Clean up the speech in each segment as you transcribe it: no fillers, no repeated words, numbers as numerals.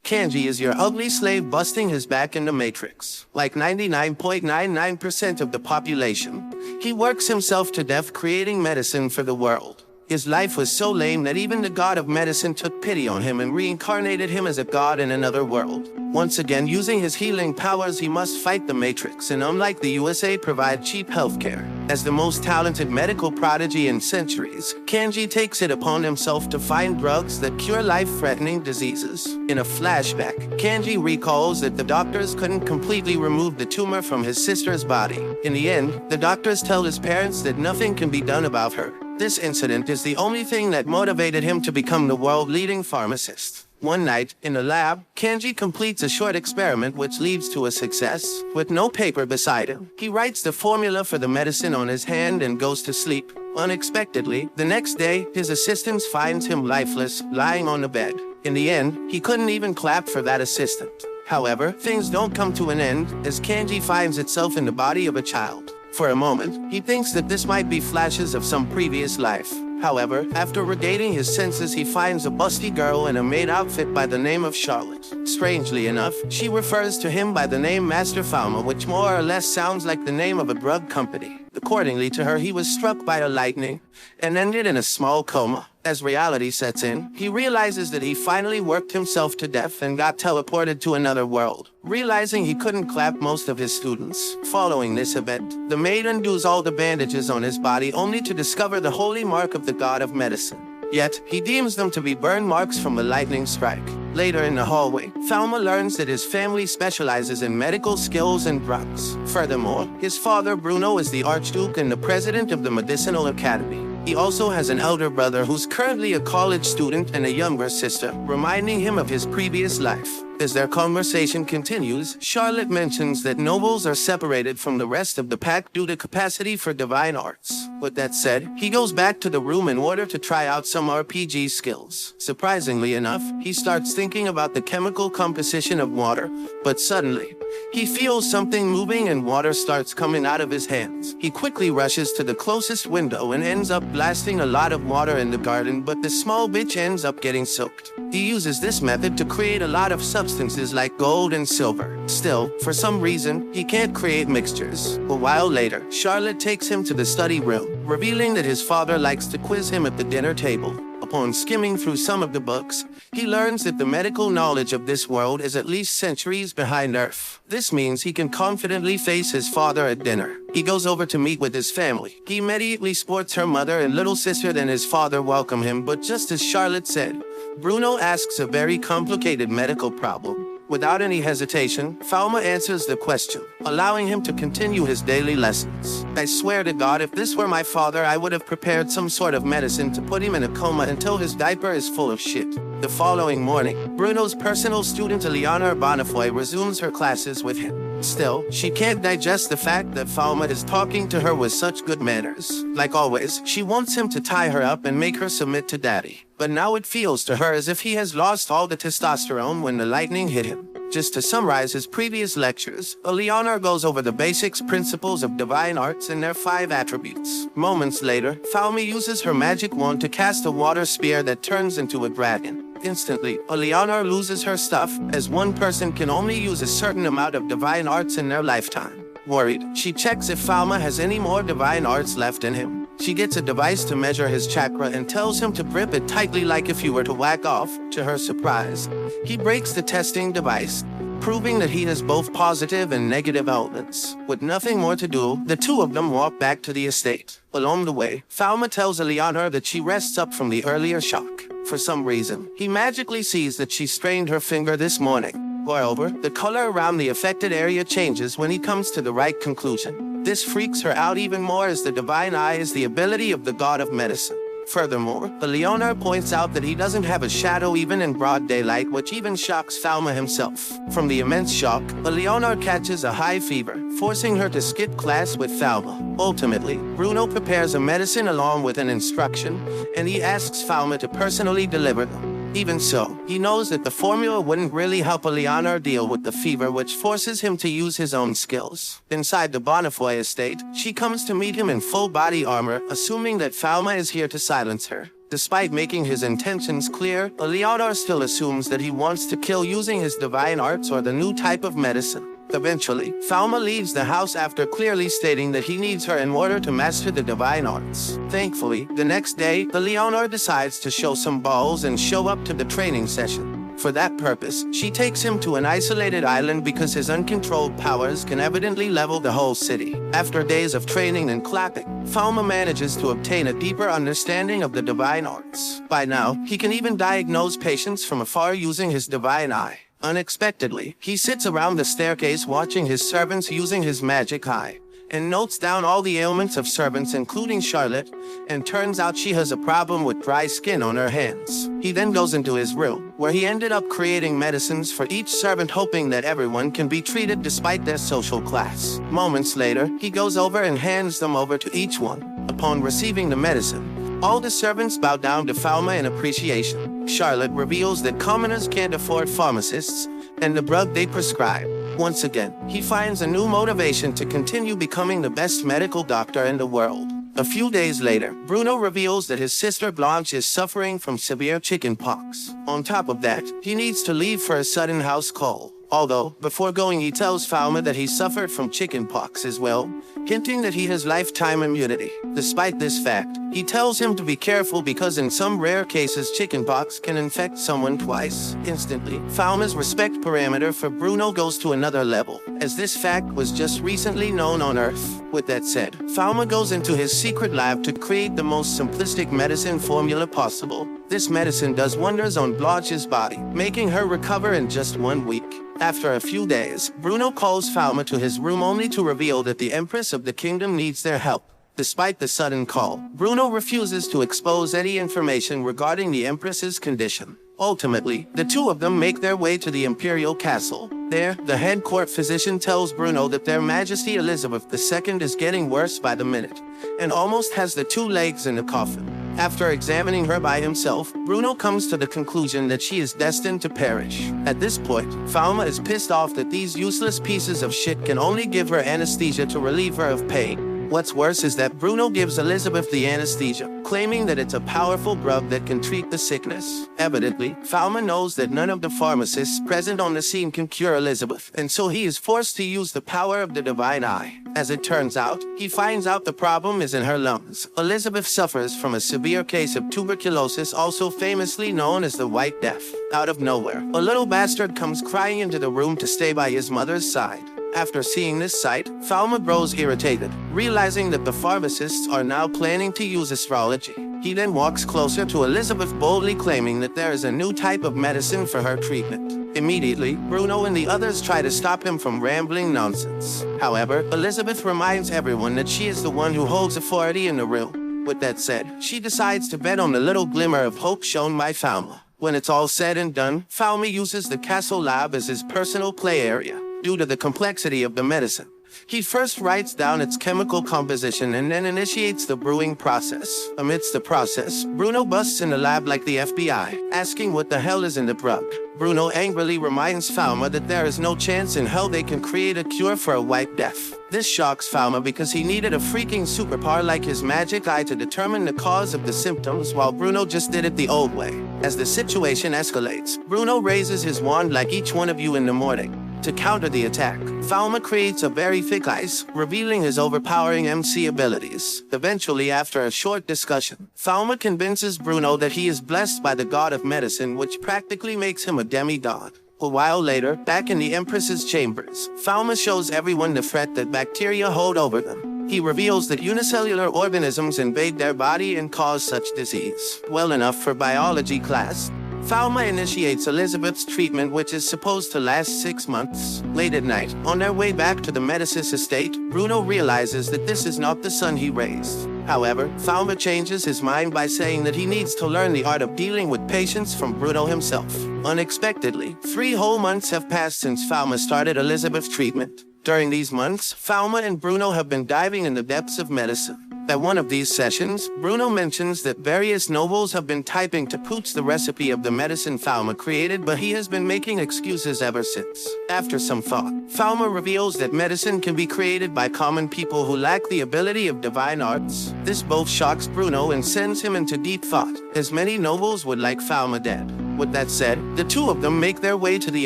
Kanji is your ugly slave busting his back in the Matrix. Like 99.99% of the population, he works himself to death creating medicine for the world. His life was so lame that even the god of medicine took pity on him and reincarnated him as a god in another world. Once again, using his healing powers, he must fight the Matrix and, unlike the USA, provide cheap healthcare. As the most talented medical prodigy in centuries, Kanji takes it upon himself to find drugs that cure life-threatening diseases. In a flashback, Kanji recalls that the doctors couldn't completely remove the tumor from his sister's body. In the end, the doctors tell his parents that nothing can be done about her. This incident is the only thing that motivated him to become the world-leading pharmacist. One night, in the lab, Kanji completes a short experiment which leads to a success. With no paper beside him, he writes the formula for the medicine on his hand and goes to sleep. Unexpectedly, the next day, his assistant finds him lifeless, lying on the bed. In the end, he couldn't even clap for that assistant. However, things don't come to an end, as Kanji finds itself in the body of a child. For a moment, he thinks that this might be flashes of some previous life. However, after regaining his senses, he finds a busty girl in a maid outfit by the name of Charlotte. Strangely enough, she refers to him by the name Master Falma, which more or less sounds like the name of a drug company. Accordingly to her, he was struck by a lightning and ended in a small coma. As reality sets in, he realizes that he finally worked himself to death and got teleported to another world. Realizing he couldn't clap most of his students. Following this event, the maid undoes all the bandages on his body only to discover the holy mark of the god of medicine. Yet, he deems them to be burn marks from a lightning strike. Later in the hallway, Falma learns that his family specializes in medical skills and drugs. Furthermore, his father Bruno is the Archduke and the president of the Medicinal Academy. He also has an elder brother who's currently a college student and a younger sister, reminding him of his previous life. As their conversation continues, Charlotte mentions that nobles are separated from the rest of the pack due to capacity for divine arts. With that said, he goes back to the room in order to try out some RPG skills. Surprisingly enough, he starts thinking about the chemical composition of water, but suddenly, he feels something moving and water starts coming out of his hands. He quickly rushes to the closest window and ends up blasting a lot of water in the garden, but the small bitch ends up getting soaked. He uses this method to create a lot of substances like gold and silver. Still, for some reason, he can't create mixtures. A while later, Charlotte takes him to the study room, revealing that his father likes to quiz him at the dinner table. Upon skimming through some of the books, he learns that the medical knowledge of this world is at least centuries behind Earth. This means he can confidently face his father at dinner. He goes over to meet with his family. He immediately sports her mother and little sister, then his father welcome him, but just as Charlotte said, Bruno asks a very complicated medical problem. Without any hesitation, Falma answers the question, allowing him to continue his daily lessons. I swear to God, if this were my father, I would have prepared some sort of medicine to put him in a coma until his diaper is full of shit. The following morning, Bruno's personal student Eleanor Bonnefoy resumes her classes with him. Still, she can't digest the fact that Falma is talking to her with such good manners. Like always, she wants him to tie her up and make her submit to daddy. But now it feels to her as if he has lost all the testosterone when the lightning hit him. Just to summarize his previous lectures, Eleanor goes over the basics principles of divine arts and their 5 attributes. Moments later, Falma uses her magic wand to cast a water spear that turns into a dragon. Instantly, Eleanor loses her stuff, as one person can only use a certain amount of divine arts in their lifetime. Worried, she checks if Falma has any more divine arts left in him. She gets a device to measure his chakra and tells him to grip it tightly like if he were to whack off. To her surprise, he breaks the testing device, proving that he has both positive and negative elements. With nothing more to do, the two of them walk back to the estate. Along the way, Falma tells Eleanor that she rests up from the earlier shock. For some reason, he magically sees that she strained her finger this morning. Moreover, the color around the affected area changes when he comes to the right conclusion. This freaks her out even more, as the divine eye is the ability of the god of medicine. Furthermore, Eleanor points out that he doesn't have a shadow even in broad daylight, which even shocks Falma himself. From the immense shock, Eleanor catches a high fever, forcing her to skip class with Falma. Ultimately, Bruno prepares a medicine along with an instruction, and he asks Falma to personally deliver them. Even so, he knows that the formula wouldn't really help Eleanor deal with the fever, which forces him to use his own skills. Inside the Bonnefoy estate, she comes to meet him in full body armor, assuming that Falma is here to silence her. Despite making his intentions clear, Leonor still assumes that he wants to kill using his divine arts or the new type of medicine. Eventually, Falma leaves the house after clearly stating that he needs her in order to master the divine arts. Thankfully, the next day, Leonor decides to show some balls and show up to the training session. For that purpose, she takes him to an isolated island because his uncontrolled powers can evidently level the whole city. After days of training and clapping, Falma manages to obtain a deeper understanding of the divine arts. By now, he can even diagnose patients from afar using his divine eye. Unexpectedly, he sits around the staircase watching his servants using his magic eye, and notes down all the ailments of servants including Charlotte, and turns out she has a problem with dry skin on her hands. He then goes into his room, where he ended up creating medicines for each servant hoping that everyone can be treated despite their social class. Moments later, he goes over and hands them over to each one. Upon receiving the medicine, all the servants bow down to Falma in appreciation. Charlotte reveals that commoners can't afford pharmacists and the drug they prescribe. Once again, he finds a new motivation to continue becoming the best medical doctor in the world. A few days later, Bruno reveals that his sister Blanche is suffering from severe chickenpox. On top of that, he needs to leave for a sudden house call. Although, before going, he tells Falma that he suffered from chickenpox as well, hinting that he has lifetime immunity. Despite this fact, he tells him to be careful because in some rare cases chickenpox can infect someone twice. Instantly, Falma's respect parameter for Bruno goes to another level, as this fact was just recently known on Earth. With that said, Falma goes into his secret lab to create the most simplistic medicine formula possible. This medicine does wonders on Blanche's body, making her recover in just 1 week. After a few days, Bruno calls Falma to his room only to reveal that the Empress of the Kingdom needs their help. Despite the sudden call, Bruno refuses to expose any information regarding the Empress's condition. Ultimately, the two of them make their way to the Imperial Castle. There, the head court physician tells Bruno that Their Majesty Elizabeth II is getting worse by the minute, and almost has the 2 legs in the coffin. After examining her by himself, Bruno comes to the conclusion that she is destined to perish. At this point, Falma is pissed off that these useless pieces of shit can only give her anesthesia to relieve her of pain. What's worse is that Bruno gives Elizabeth the anesthesia, claiming that it's a powerful drug that can treat the sickness. Evidently, Falma knows that none of the pharmacists present on the scene can cure Elizabeth, and so he is forced to use the power of the divine eye. As it turns out, he finds out the problem is in her lungs. Elizabeth suffers from a severe case of tuberculosis, also famously known as the White Death. Out of nowhere, a little bastard comes crying into the room to stay by his mother's side. After seeing this sight, Falma grows irritated, realizing that the pharmacists are now planning to use astrology. He then walks closer to Elizabeth, boldly claiming that there is a new type of medicine for her treatment. Immediately, Bruno and the others try to stop him from rambling nonsense. However, Elizabeth reminds everyone that she is the one who holds authority in the room. With that said, she decides to bet on the little glimmer of hope shown by Falma. When it's all said and done, Falma uses the castle lab as his personal play area. Due to the complexity of the medicine, he first writes down its chemical composition and then initiates the brewing process. Amidst the process, Bruno busts in the lab like the FBI, asking what the hell is in the drug. Bruno angrily reminds Falma that there is no chance in hell they can create a cure for a White Death. This shocks Falma because he needed a freaking superpower like his magic eye to determine the cause of the symptoms, while Bruno just did it the old way. As the situation escalates, Bruno raises his wand like each one of you in the morning. To counter the attack, Falma creates a very thick ice, revealing his overpowering MC abilities. Eventually, after a short discussion, Falma convinces Bruno that he is blessed by the god of medicine, which practically makes him a demigod. A while later, back in the Empress's chambers, Falma shows everyone the threat that bacteria hold over them. He reveals that unicellular organisms invade their body and cause such disease. Well enough for biology class, Falma initiates Elizabeth's treatment, which is supposed to last 6 months. Late at night, on their way back to the Medicis estate, Bruno realizes that this is not the son he raised. However, Falma changes his mind by saying that he needs to learn the art of dealing with patients from Bruno himself. Unexpectedly, 3 whole months have passed since Falma started Elizabeth's treatment. During these months, Falma and Bruno have been diving in the depths of medicine. At one of these sessions, Bruno mentions that various nobles have been typing to Poots the recipe of the medicine Falma created, but he has been making excuses ever since. After some thought, Falma reveals that medicine can be created by common people who lack the ability of divine arts. This both shocks Bruno and sends him into deep thought, as many nobles would like Falma dead. With that said, the two of them make their way to the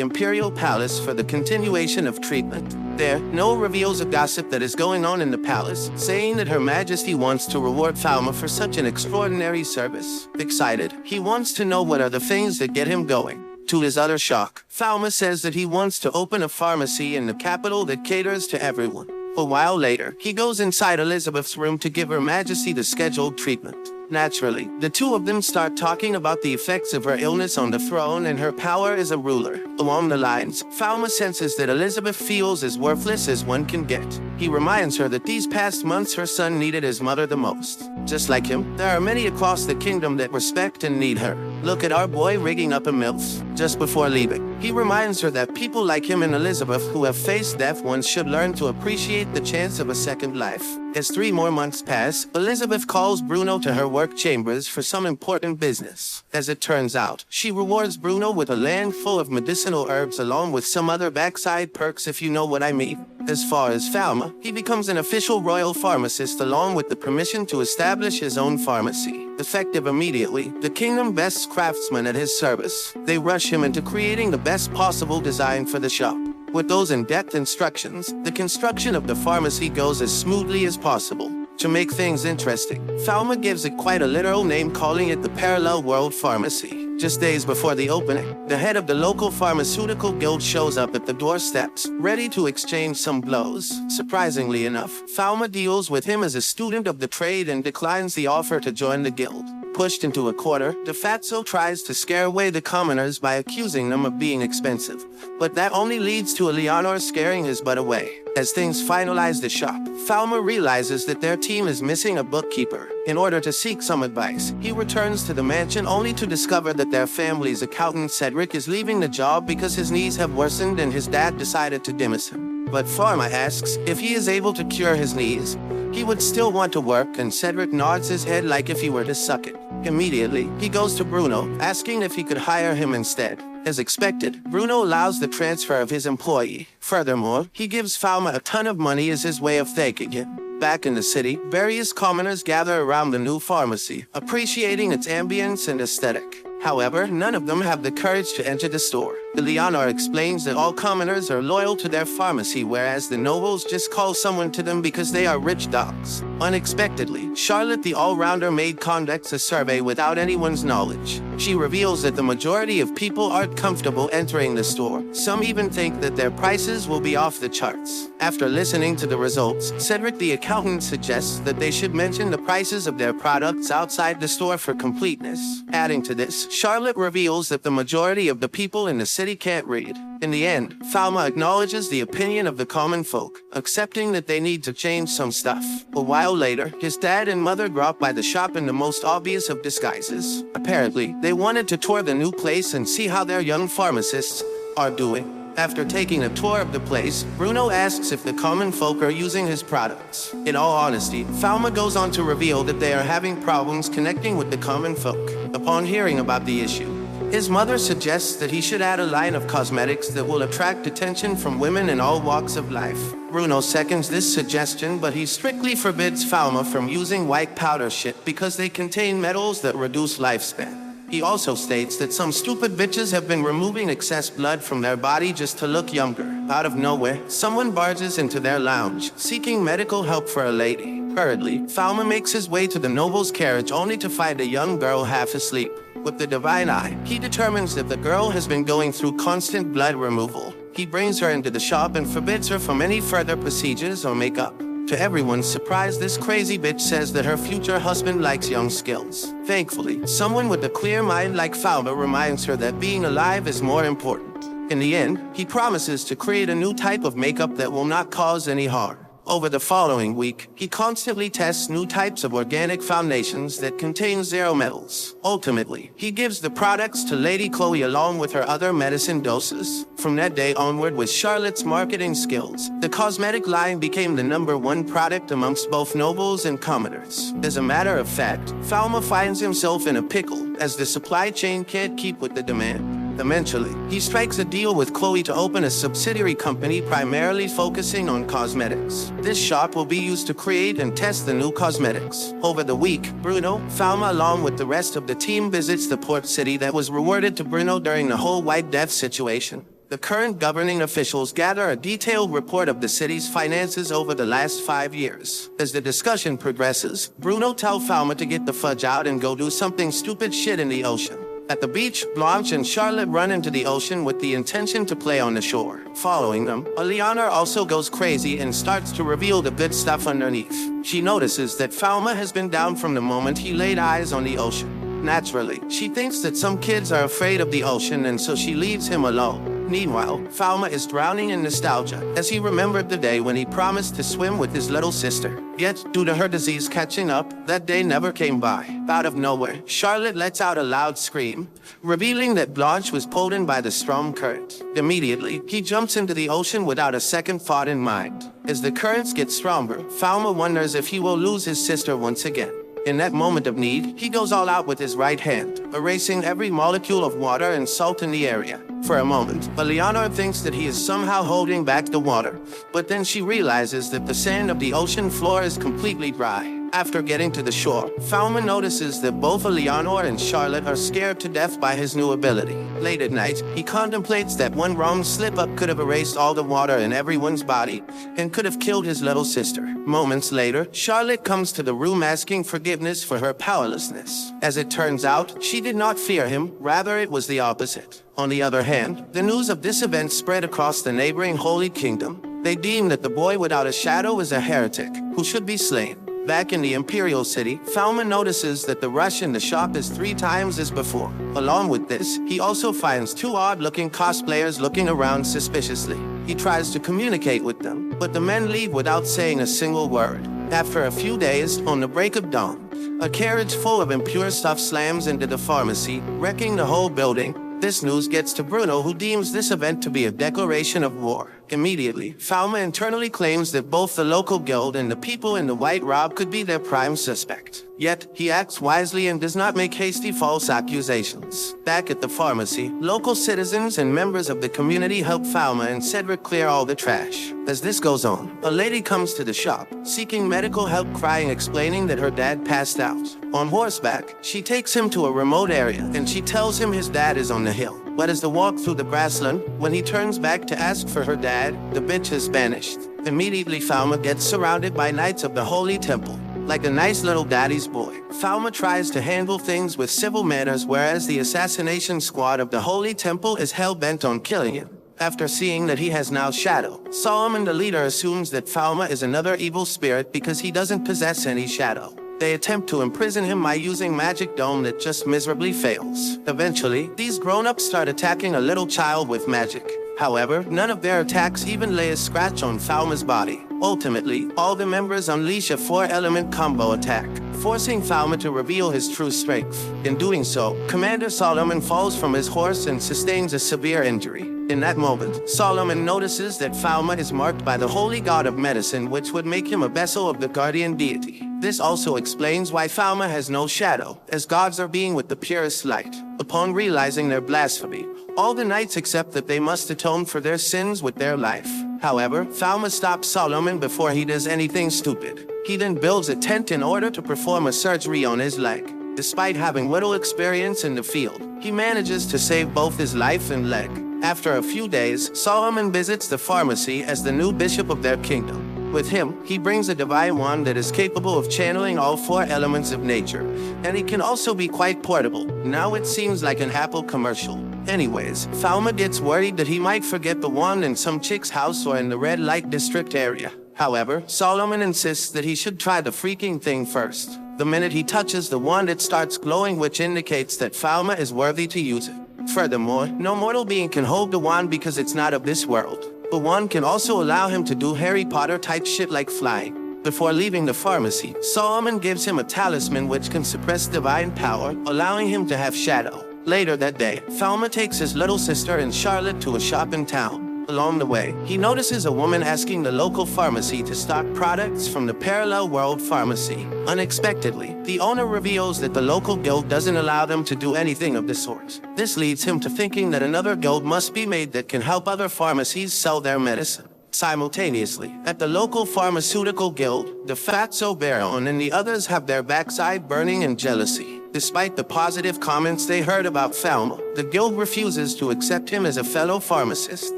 Imperial Palace for the continuation of treatment. There, No reveals a gossip that is going on in the palace, saying that Her Majesty wants to reward Falma for such an extraordinary service. Excited, he wants to know what are the things that get him going. To his utter shock, Falma says that he wants to open a pharmacy in the capital that caters to everyone. A while later, he goes inside Elizabeth's room to give Her Majesty the scheduled treatment. Naturally, the two of them start talking about the effects of her illness on the throne and her power as a ruler. Along the lines, Falma senses that Elizabeth feels as worthless as one can get. He reminds her that these past months her son needed his mother the most. Just like him, there are many across the kingdom that respect and need her. Look at our boy rigging up a MILF. Just before leaving, he reminds her that people like him and Elizabeth who have faced death once should learn to appreciate the chance of a second life. As 3 more months pass, Elizabeth calls Bruno to her work chambers for some important business. As it turns out, she rewards Bruno with a land full of medicinal herbs along with some other backside perks, if you know what I mean. As far as Falma, he becomes an official royal pharmacist along with the permission to establish his own pharmacy. Effective immediately, the kingdom bests craftsmen at his service. They rush him into creating the best possible design for the shop. With those in-depth instructions, the construction of the pharmacy goes as smoothly as possible. To make things interesting, Falma gives it quite a literal name, calling it the Parallel World Pharmacy. Just days before the opening, the head of the local pharmaceutical guild shows up at the doorsteps, ready to exchange some blows. Surprisingly enough, Falma deals with him as a student of the trade and declines the offer to join the guild. Pushed into a corner, De Fatso tries to scare away the commoners by accusing them of being expensive. But that only leads to Eleanor scaring his butt away. As things finalize the shop, Falma realizes that their team is missing a bookkeeper. In order to seek some advice, he returns to the mansion only to discover that their family's accountant Cedric is leaving the job because his knees have worsened and his dad decided to dismiss him. But Falma asks if he is able to cure his knees. He would still want to work, and Cedric nods his head like if he were to suck it. Immediately, he goes to Bruno, asking if he could hire him instead. As expected, Bruno allows the transfer of his employee. Furthermore, he gives Falma a ton of money as his way of thanking him. Back in the city, various commoners gather around the new pharmacy, appreciating its ambience and aesthetic. However, none of them have the courage to enter the store. Eleanor explains that all commoners are loyal to their pharmacy, whereas the nobles just call someone to them because they are rich dogs. Unexpectedly, Charlotte the all-rounder maid conducts a survey without anyone's knowledge. She reveals that the majority of people aren't comfortable entering the store. Some even think that their prices will be off the charts. After listening to the results, Cedric the accountant suggests that they should mention the prices of their products outside the store for completeness. Adding to this, Charlotte reveals that the majority of the people in the city can't read. In the end, Falma acknowledges the opinion of the common folk, accepting that they need to change some stuff. A while later, his dad and mother drop by the shop in the most obvious of disguises. Apparently, they wanted to tour the new place and see how their young pharmacists are doing. After taking a tour of the place, Bruno asks if the common folk are using his products. In all honesty, Falma goes on to reveal that they are having problems connecting with the common folk. Upon hearing about the issue, his mother suggests that he should add a line of cosmetics that will attract attention from women in all walks of life. Bruno seconds this suggestion, but he strictly forbids Falma from using white powder shit because they contain metals that reduce lifespan. He also states that some stupid bitches have been removing excess blood from their body just to look younger. Out of nowhere, someone barges into their lounge, seeking medical help for a lady. Hurriedly, Falma makes his way to the noble's carriage only to find a young girl half asleep. With the divine eye, he determines that the girl has been going through constant blood removal. He brings her into the shop and forbids her from any further procedures or makeup. To everyone's surprise, this crazy bitch says that her future husband likes young skills. Thankfully, someone with a clear mind like Falma reminds her that being alive is more important. In the end, he promises to create a new type of makeup that will not cause any harm. Over the following week, he constantly tests new types of organic foundations that contain zero metals. Ultimately, he gives the products to Lady Chloe along with her other medicine doses. From that day onward, with Charlotte's marketing skills, the cosmetic line became the #1 product amongst both nobles and commoners. As a matter of fact, Falma finds himself in a pickle, as the supply chain can't keep with the demand. Eventually, he strikes a deal with Chloe to open a subsidiary company primarily focusing on cosmetics. This shop will be used to create and test the new cosmetics. Over the week, Bruno, Falma along with the rest of the team visits the port city that was rewarded to Bruno during the whole White Death situation. The current governing officials gather a detailed report of the city's finances over the last 5 years. As the discussion progresses, Bruno tells Falma to get the fudge out and go do something stupid shit in the ocean. At the beach, Blanche and Charlotte run into the ocean with the intention to play on the shore. Following them, Eleanor also goes crazy and starts to reveal the good stuff underneath. She notices that Falma has been down from the moment he laid eyes on the ocean. Naturally, she thinks that some kids are afraid of the ocean and so she leaves him alone. Meanwhile, Falma is drowning in nostalgia as he remembered the day when he promised to swim with his little sister. Yet, due to her disease catching up, that day never came by. Out of nowhere, Charlotte lets out a loud scream, revealing that Blanche was pulled in by the strong current. Immediately, he jumps into the ocean without a second thought in mind. As the currents get stronger, Falma wonders if he will lose his sister once again. In that moment of need, he goes all out with his right hand, erasing every molecule of water and salt in the area. For a moment, Eleanor thinks that he is somehow holding back the water, but then she realizes that the sand of the ocean floor is completely dry. After getting to the shore, Falma notices that both Eleanor and Charlotte are scared to death by his new ability. Late at night, he contemplates that one wrong slip-up could have erased all the water in everyone's body and could have killed his little sister. Moments later, Charlotte comes to the room asking forgiveness for her powerlessness. As it turns out, she did not fear him, rather it was the opposite. On the other hand, the news of this event spread across the neighboring Holy Kingdom. They deem that the boy without a shadow is a heretic who should be slain. Back in the Imperial City, Falma notices that the rush in the shop is 3 times as before. Along with this, he also finds 2 odd-looking cosplayers looking around suspiciously. He tries to communicate with them, but the men leave without saying a single word. After a few days, on the break of dawn, a carriage full of impure stuff slams into the pharmacy, wrecking the whole building. This news gets to Bruno, who deems this event to be a declaration of war. Immediately, Falma internally claims that both the local guild and the people in the white robe could be their prime suspect. Yet, he acts wisely and does not make hasty false accusations. Back at the pharmacy, local citizens and members of the community help Falma and Cedric clear all the trash. As this goes on, a lady comes to the shop, seeking medical help, crying, explaining that her dad passed out. On horseback, she takes him to a remote area, and she tells him his dad is on the hill. But as they walk through the grassland, when he turns back to ask for her dad, the bitch has vanished. Immediately, Falma gets surrounded by knights of the Holy Temple. Like a nice little daddy's boy, Falma tries to handle things with civil manners, whereas the assassination squad of the Holy Temple is hell-bent on killing him. After seeing that he has now shadow, Solomon the leader assumes that Falma is another evil spirit because he doesn't possess any shadow. They attempt to imprison him by using magic dome that just miserably fails. Eventually, these grown-ups start attacking a little child with magic. However, none of their attacks even lay a scratch on Falma's body. Ultimately, all the members unleash a 4-element combo attack, forcing Falma to reveal his true strength. In doing so, Commander Solomon falls from his horse and sustains a severe injury. In that moment, Solomon notices that Falma is marked by the holy god of medicine, which would make him a vessel of the guardian deity. This also explains why Falma has no shadow, as gods are being with the purest light. Upon realizing their blasphemy, all the knights accept that they must atone for their sins with their life. However, Falma stops Solomon before he does anything stupid. He then builds a tent in order to perform a surgery on his leg. Despite having little experience in the field, he manages to save both his life and leg. After a few days, Solomon visits the pharmacy as the new bishop of their kingdom. With him, he brings a divine wand that is capable of channeling all 4 elements of nature, and it can also be quite portable. Now it seems like an Apple commercial. Anyways, Falma gets worried that he might forget the wand in some chick's house or in the red light district area. However, Solomon insists that he should try the freaking thing first. The minute he touches the wand, it starts glowing, which indicates that Falma is worthy to use it. Furthermore, no mortal being can hold the wand because it's not of this world. but one can also allow him to do Harry Potter type shit like flying. Before leaving the pharmacy, Solomon gives him a talisman which can suppress divine power, allowing him to have shadow. Later that day, Falma takes his little sister and Charlotte to a shop in town. Along the way, he notices a woman asking the local pharmacy to stock products from the parallel world pharmacy. Unexpectedly, the owner reveals that the local guild doesn't allow them to do anything of the sort. This leads him to thinking that another guild must be made that can help other pharmacies sell their medicine. Simultaneously, at the local pharmaceutical guild, the Fatso Baron and the others have their backside burning in jealousy. Despite the positive comments they heard about Falma, the guild refuses to accept him as a fellow pharmacist.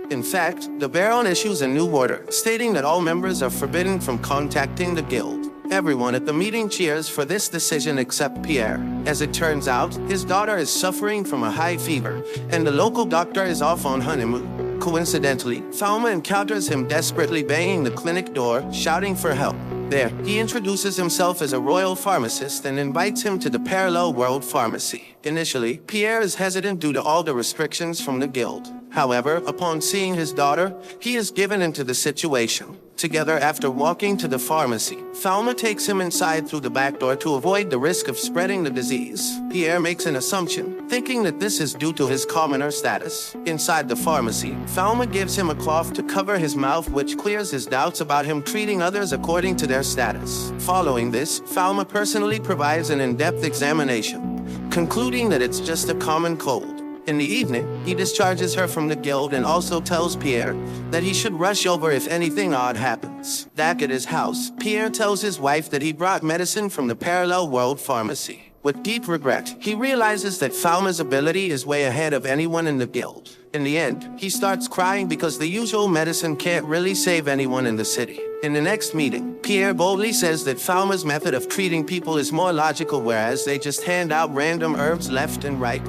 In fact, the Baron issues a new order, stating that all members are forbidden from contacting the guild. Everyone at the meeting cheers for this decision except Pierre. As it turns out, his daughter is suffering from a high fever, and the local doctor is off on honeymoon. Coincidentally, Falma encounters him desperately banging the clinic door, shouting for help. There, he introduces himself as a royal pharmacist and invites him to the parallel world pharmacy. Initially, Pierre is hesitant due to all the restrictions from the guild. However, upon seeing his daughter, he is given into the situation. Together, after walking to the pharmacy, Falma takes him inside through the back door to avoid the risk of spreading the disease. Pierre makes an assumption, thinking that this is due to his commoner status. Inside the pharmacy, Falma gives him a cloth to cover his mouth, which clears his doubts about him treating others according to their status. Following this, Falma personally provides an in-depth examination, concluding that it's just a common cold. In the evening, he discharges her from the guild and also tells Pierre that he should rush over if anything odd happens. Back at his house, Pierre tells his wife that he brought medicine from the parallel world pharmacy. With deep regret, he realizes that Falma's ability is way ahead of anyone in the guild. In the end, he starts crying because the usual medicine can't really save anyone in the city. In the next meeting, Pierre boldly says that Falma's method of treating people is more logical, whereas they just hand out random herbs left and right,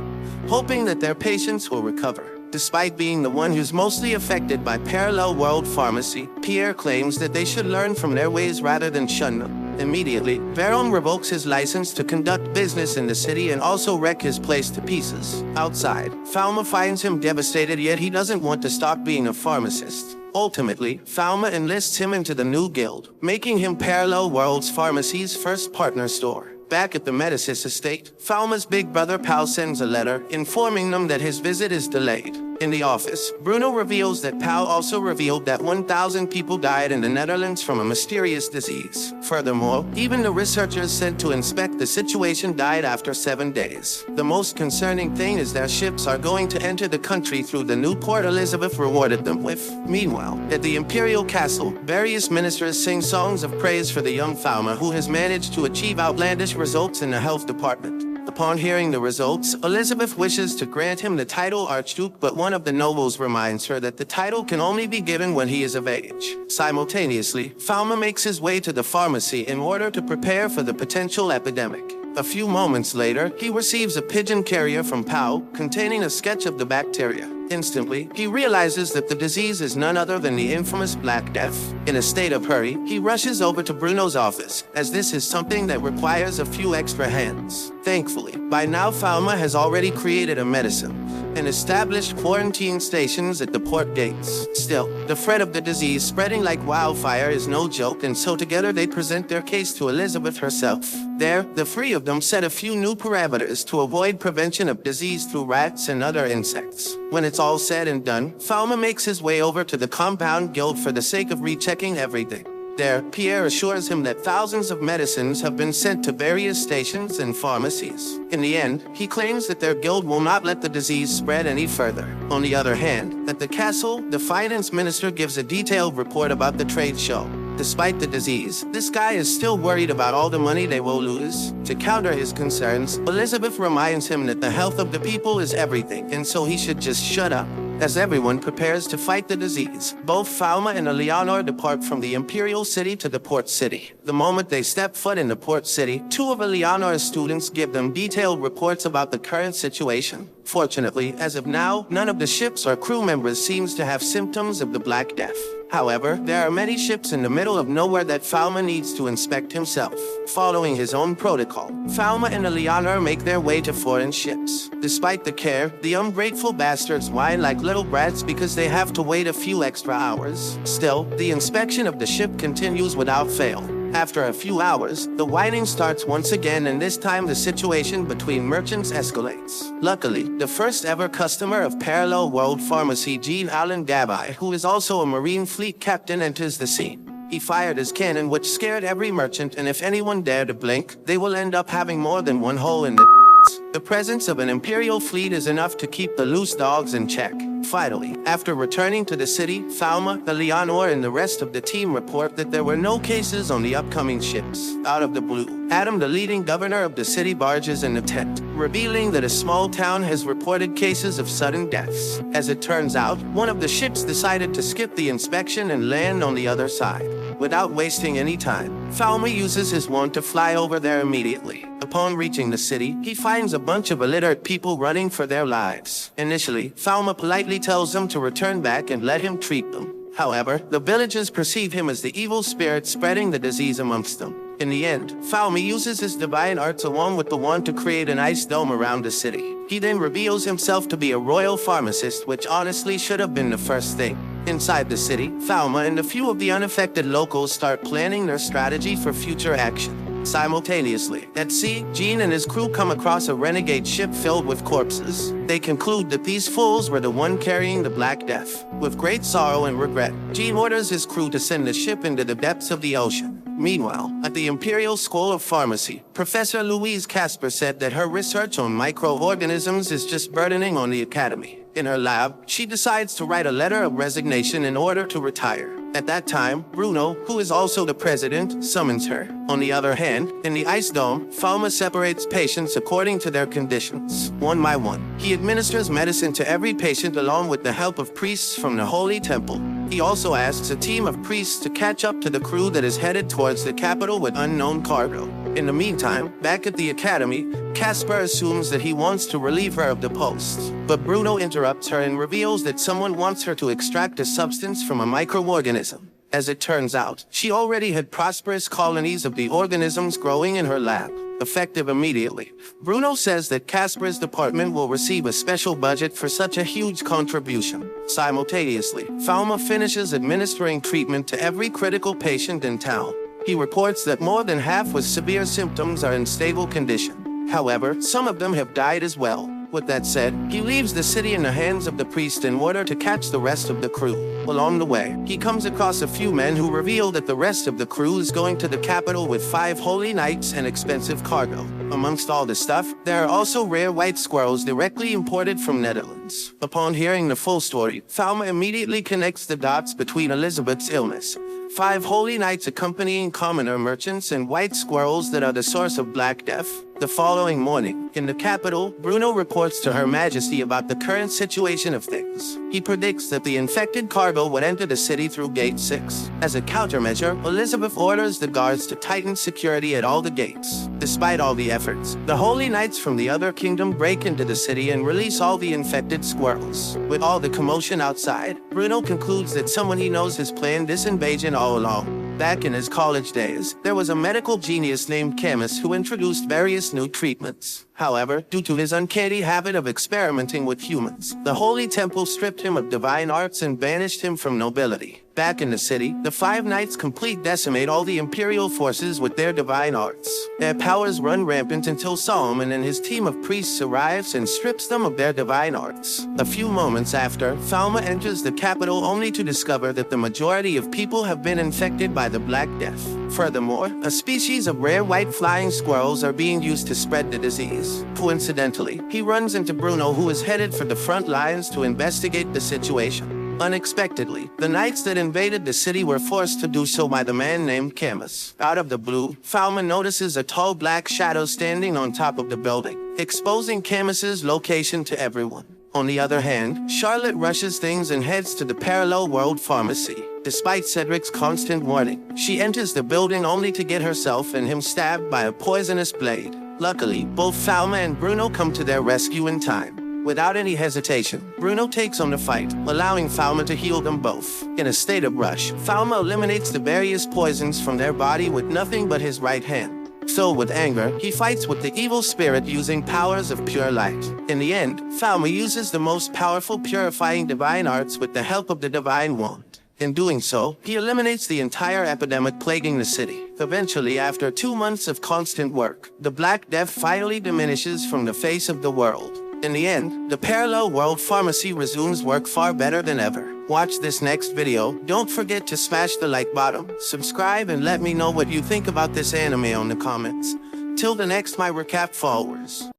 hoping that their patients will recover. Despite being the one who's mostly affected by parallel world pharmacy, Pierre claims that they should learn from their ways rather than shun them. Immediately, Baron revokes his license to conduct business in the city and also wreck his place to pieces. Outside, Falma finds him devastated, yet he doesn't want to stop being a pharmacist. Ultimately, Falma enlists him into the new guild, making him Parallel Worlds Pharmacy's first partner store. Back at the Medicis estate, Falma's big brother Pal sends a letter informing them that his visit is delayed. In the office, Bruno reveals that Pal also revealed that 1,000 people died in the Netherlands from a mysterious disease. Furthermore, even the researchers sent to inspect the situation died after 7 days. The most concerning thing is their ships are going to enter the country through the new port Elizabeth rewarded them with. Meanwhile, at the Imperial Castle, various ministers sing songs of praise for the young Falma, who has managed to achieve outlandish results in the health department. Upon hearing the results, Elizabeth wishes to grant him the title Archduke, but one of the nobles reminds her that the title can only be given when he is of age. Simultaneously, Falma makes his way to the pharmacy in order to prepare for the potential epidemic. A few moments later, he receives a pigeon carrier from Pau containing a sketch of the bacteria. Instantly, he realizes that the disease is none other than the infamous Black Death. In a state of hurry, he rushes over to Bruno's office, as this is something that requires a few extra hands. Thankfully, by now Falma has already created a medicine and established quarantine stations at the port gates. Still, the threat of the disease spreading like wildfire is no joke, and so together they present their case to Elizabeth herself. There, the three of them set a few new parameters to avoid prevention of disease through rats and other insects. When it's all said and done, Falma makes his way over to the compound guild for the sake of rechecking everything. There, Pierre assures him that thousands of medicines have been sent to various stations and pharmacies. In the end, he claims that their guild will not let the disease spread any further. On the other hand, at the castle, the finance minister gives a detailed report about the trade show. Despite the disease, this guy is still worried about all the money they will lose. To counter his concerns, Elizabeth reminds him that the health of the people is everything, and so he should just shut up. As everyone prepares to fight the disease, both Falma and Eleanor depart from the Imperial City to the port city. The moment they step foot in the port city, two of Eleanor's students give them detailed reports about the current situation. Fortunately, as of now, none of the ships or crew members seems to have symptoms of the Black Death. However, there are many ships in the middle of nowhere that Falma needs to inspect himself. Following his own protocol, Falma and Eliana make their way to foreign ships. Despite the care, the ungrateful bastards whine like little brats because they have to wait a few extra hours. Still, the inspection of the ship continues without fail. After a few hours, the whining starts once again, and this time the situation between merchants escalates. Luckily, the first ever customer of Parallel World Pharmacy, Jean Allen Gabai, who is also a Marine Fleet captain, enters the scene. He fired his cannon, which scared every merchant, and if anyone dare to blink, they will end up having more than one hole in the presence of an Imperial fleet is enough to keep the loose dogs in check. Finally, after returning to the city, Falma, Eleanor, and the rest of the team report that there were no cases on the upcoming ships. Out of the blue, Adam, the leading governor of the city, barges in the tent, revealing that a small town has reported cases of sudden deaths. As it turns out, one of the ships decided to skip the inspection and land on the other side. Without wasting any time, Falma uses his wand to fly over there immediately. Upon reaching the city, he finds a bunch of illiterate people running for their lives. Initially, Falma politely tells them to return back and let him treat them. However, the villagers perceive him as the evil spirit spreading the disease amongst them. In the end, Falma uses his divine arts along with the wand to create an ice dome around the city. He then reveals himself to be a royal pharmacist, which honestly should have been the first thing. Inside the city, Falma and a few of the unaffected locals start planning their strategy for future action. Simultaneously, at sea, Jean and his crew come across a renegade ship filled with corpses. They conclude that these fools were the one carrying the Black Death. With great sorrow and regret, Jean orders his crew to send the ship into the depths of the ocean. Meanwhile, at the Imperial School of Pharmacy, Professor Louise Casper said that her research on microorganisms is just burdening on the academy. In her lab, she decides to write a letter of resignation in order to retire. At that time, Bruno, who is also the president, summons her. On the other hand, in the ice dome, Falma separates patients according to their conditions, one by one. He administers medicine to every patient along with the help of priests from the Holy Temple. He also asks a team of priests to catch up to the crew that is headed towards the capital with unknown cargo. In the meantime, back at the academy, Casper assumes that he wants to relieve her of the post. But Bruno interrupts her and reveals that someone wants her to extract a substance from a microorganism. As it turns out, she already had prosperous colonies of the organisms growing in her lab. Effective immediately, Bruno says that Casper's department will receive a special budget for such a huge contribution. Simultaneously, Falma finishes administering treatment to every critical patient in town. He reports that more than half with severe symptoms are in stable condition. However, some of them have died as well. With that said, he leaves the city in the hands of the priest in order to catch the rest of the crew. Along the way, he comes across a few men who reveal that the rest of the crew is going to the capital with 5 holy knights and expensive cargo. Amongst all the stuff, there are also rare white squirrels directly imported from Netherlands. Upon hearing the full story, Falma immediately connects the dots between Elizabeth's illness, 5 holy knights accompanying commoner merchants, and white squirrels that are the source of Black Death. The following morning, in the capital, Bruno reports to Her Majesty about the current situation of things. He predicts that the infected cargo would enter the city through Gate 6. As a countermeasure, Elizabeth orders the guards to tighten security at all the gates. Despite all the efforts, the Holy Knights from the other kingdom break into the city and release all the infected squirrels. With all the commotion outside, Bruno concludes that someone he knows has planned this invasion all along. Back in his college days, there was a medical genius named Camus who introduced various new treatments. However, due to his uncanny habit of experimenting with humans, the Holy Temple stripped him of divine arts and banished him from nobility. Back in the city, the 5 knights complete decimate all the imperial forces with their divine arts. Their powers run rampant until Solomon and his team of priests arrives and strips them of their divine arts. A few moments after, Falma enters the capital only to discover that the majority of people have been infected by the Black Death. Furthermore, a species of rare white flying squirrels are being used to spread the disease. Coincidentally, he runs into Bruno, who is headed for the front lines to investigate the situation. Unexpectedly, the knights that invaded the city were forced to do so by the man named Camus. Out of the blue, Falma notices a tall black shadow standing on top of the building, exposing Camus's location to everyone. On the other hand, Charlotte rushes things and heads to the Parallel World Pharmacy. Despite Cedric's constant warning, she enters the building only to get herself and him stabbed by a poisonous blade. Luckily, both Falma and Bruno come to their rescue in time. Without any hesitation, Bruno takes on the fight, allowing Falma to heal them both. In a state of rush, Falma eliminates the various poisons from their body with nothing but his right hand. So with anger, he fights with the evil spirit using powers of pure light. In the end, Falma uses the most powerful purifying divine arts with the help of the divine wand. In doing so, he eliminates the entire epidemic plaguing the city. Eventually, after 2 months of constant work, the Black Death finally diminishes from the face of the world. In the end, the parallel world pharmacy resumes work far better than ever. Watch this next video. Don't forget to smash the like button, subscribe, and let me know what you think about this anime on the comments. Till the next my recap followers.